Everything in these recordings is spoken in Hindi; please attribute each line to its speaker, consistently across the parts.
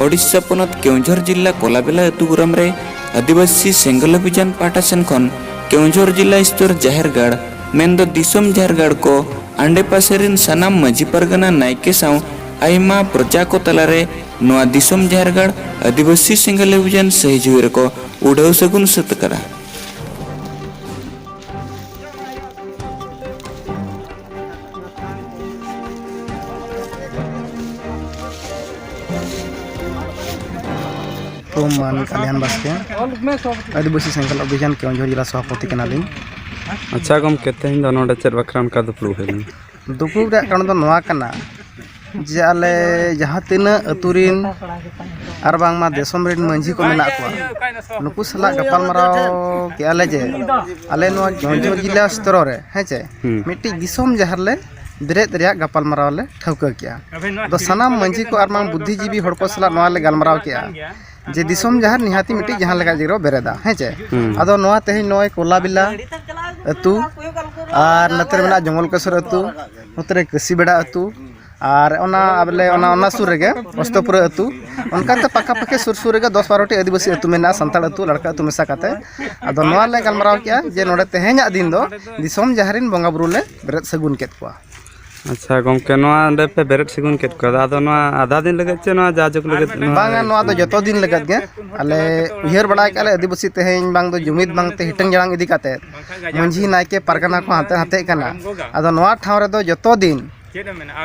Speaker 1: ओडिशा पनत केउंझर जिला कोलाबेला अतुग्राम रे आदिवासी सेंगल अभियान पाटा सेनखन केउंझर जिला स्तर जाहेरगाड़ मेनदो दिसोम जाहेरगाड़ को आंडे पासेरिन सनाम मजी परगना नायके साव आइमा प्रजा को तलारे नोआ दिसोम जाहेरगाड़ आदिवासी सेंगल अभियान सही जुएर को उड़ाव सगुन सतकरा
Speaker 2: मान कल्याण बास्के आदिवासी सेंगल अभियान केउंझर जिला सभापति कनालिन।
Speaker 3: अच्छा गम कहते हैं दोनों चेर बखरान का दुपड़ू है
Speaker 2: दुपड़ू कारण दो नोआ कना जे आले जहाँ तीना अतुरिन आर बांगमा देशम रेन मंझी को मेना को नुकु सला गपाल मराव के आले जे आले नोआ केउंझर जिला स्तर रे हेचे मिट्टी दिसोम जहरले बिरेत रिया गपाल मराव ले ठौका किया तो सनाम मंझी को आर मांग बुद्धिजीवी हड़ को सला नोआ ले गलमराव किया जे दिसोम जहर निहाती मिट्टी जहाँ लगा जिरो बेरेदा हेचे आदो नोआ तेही नोय कोलाबिला अतु और नतर मेना जंगल केसर अतु नतरे कसीबेड़ा अतु और ओना अबले ओना सुर रेगे अस्तपुरा अतु उनकाते पाका पाके सुर सुर रेगे 10-12टी आदिवासी अतु मेना संताल अतु लड़का अतु मेसा काते आदो नोआ ले गलमराव किया जे नोडे तेहेኛ दिन दो दिसोम जहरिन बंगा बुरु ले बेरेत सगुन केत कोआ।
Speaker 3: अच्छा गमके नोआ अंडे पे बेरेट सिगुन केत को आदो नोआ आधा दिन लगत चे नोआ जाजुक लगत
Speaker 2: बांगा नोआ दो जतो दिन लगत गे आले उहर बड़ा के आदिवासी तेहेñ बांग दो जुमिद बांग ते हिटंग जड़ांग इदी काते मंझी नायके परगना को हाते हाते कना आदो नोआ ठाव रे दो जतो दिन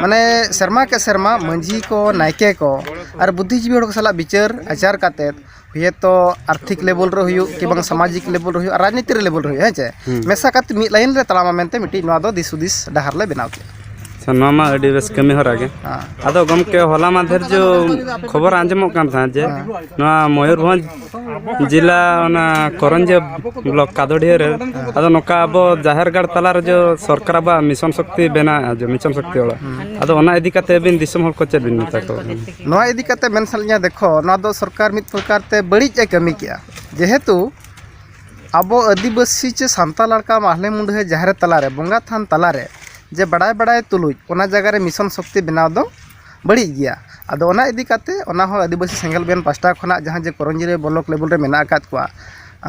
Speaker 2: माने शर्मा के शर्मा मंझी को नायके को और बुद्धिजीवी हड़ को सला विचार आचार काते ये तो आर्थिक लेवल रे हुयु कि बांग सामाजिक लेवल रे हुयु राजनीति लेवल रे हुयु हेचे मेसा काते मी लाइन रे तलामा मेनते मिटी नोआ दो दिसुदिस डहार ले बनाव के
Speaker 3: सनमा अडी बेस कमी हरा गे आदो गमके होला माधेर जो खबर आंजमो कान था जे नोआ मयूरभंज जिला ओना करंज ब्लॉक कादोडिया रे आदो नोका अबो जाहेरगाड़ तलार जो सरकार बा मिशन शक्ति बेना जो मिशन शक्ति वाला आदो ओना इदी काते बिन दिसम हल को चेद बिन ता को
Speaker 2: नोआ इदी काते मेनसलnya देखो नोआ दो सरकार मित प्रकार ते बड़ीज ए कमी किया जेहेतु अबो आदिवासी चे सांता लड़का माहले मुंडे जाहेर तलारे बंगा थान तलारे जे बड़ाय बड़ाय तुलुज ओना जगह रे मिशन शक्ति बनाव दो बड़ी गया आदो ओना इदी काते ओना हो आदिवासी सेंगल बेन पास्टा खना जहां जे करंजी रे ब्लॉक लेवल रे मेना कात कोआ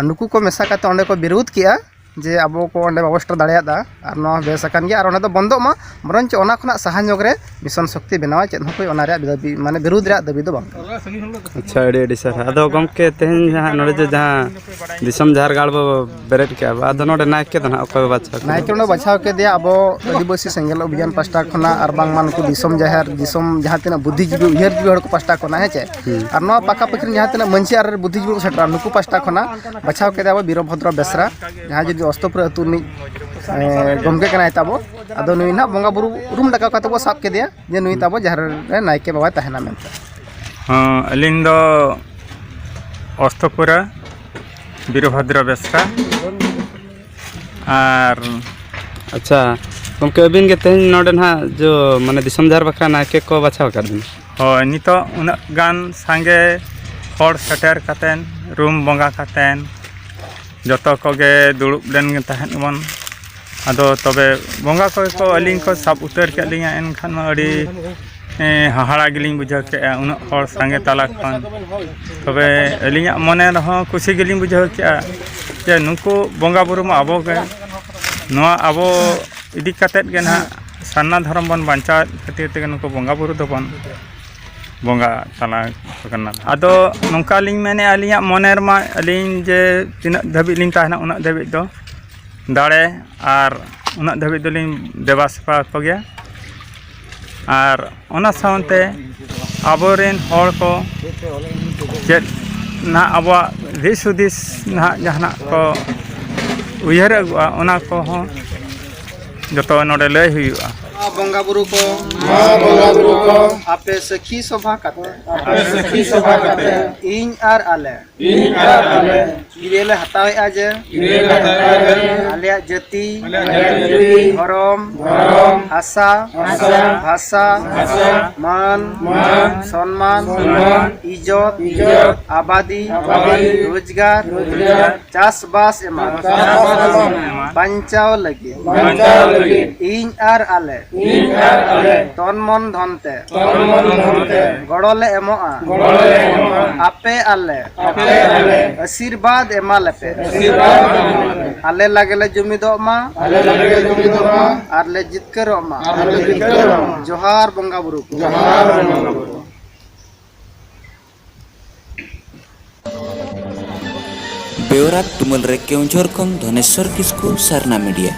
Speaker 2: नुकु को मेसा काते ओंडे को विरोध किया जे अबो को ओंडे व्यवस्था दाड़ियादा और नो बेस अकान गया और ओना दो बंदो मा बरंच ओना खना सहयोग रे मिशन शक्ति बनावा चेत होय ओना रे माने विरोध रे दबी दो बांग।
Speaker 3: अच्छा एडी सर आदो गमके तेहन जहां नोडे जो जहां दिसम झारगाड़ बो बेरेट के आदो नोडे नायके दना ओको बाछा
Speaker 2: नायके नो बाछाव के दिया अबो आदिवासी सेंगल अभियान पास्टा खना और बांग मान को दिसम जाहेर दिसम जहां तिना बुद्धिजीवी उहर जीवी हड़ को पास्टा खना हेचे और नो पाका पखिन जहां तिना मंची और बुद्धिजीवी को सेटरा नुकु पास्टा खना बाछाव के दिया वीरभद्र बेसरा जहां जो अस्तपुर अतु नि गमके कनाय ताबो आदो नुई ना बंगा बुरु रूम लगा का तबो साब के दिया जे नुई ताबो जहार रे नायके बाबा तहना मेनते
Speaker 4: हां अलिन दो अस्तपुरा वीरभद्र बेसरा और
Speaker 3: अच्छा गमके अबिन के तेहन नोडे ना जो माने दिसम झार बखरा नायके को बाछाव कर दिन
Speaker 4: हो नितो उना गान संगे हड़ सेटर कातेन रूम बंगा कातेन जतो कोगे दुड़ुब लेन तहन बन आदो तबे बंगा को अलिंग को सब उतर के लिया एनखान मा अड़ी हाहाड़ा गिलिंग बुझा के उना हड़ संगे ताला खन तबे अलिंग मने रहो खुशी गिलिंग बुझा के जे नुको बंगा बुरु मा अबो के नोआ अबो इदी कातेत के ना सन्ना धर्म बन बांचा खातिर ते नुको बंगा बुरु दो बन बंगा तला करना आदो नोंका लिंग मेने अलिया मनेर मा अलिंग जे तिना धबी लिंग ताहना उना धबी दो दाड़े और उना धबी दो लिंग देवा सफा को गया और ओना सावंते आबोरेन हड़ को जे ना अबवा दिसुदिस ना जहाना को उयहर अगुआ ओना को हो जतो नोडे लय हुयुआ
Speaker 2: बंगा बुरु को आपे सखी सभा काते इन आर आले गिरेले हतावेआ जे आलिया जाति धर्म आशा भाषा मान सम्मान इज्जत आबादी रोजगार चाषबास एमान बांचाव लगे इन आर आले तन मन धनते गड़ले एमोआ आपे आले आशीर्वाद एमालेपे आले लागले जुमिदोग मा आर ले जितकरोग मा जोहार बंगा बुरु
Speaker 1: बेवरा तुमल रे केउंझर खन धनेश्वर किस्कू सरना मीडिया।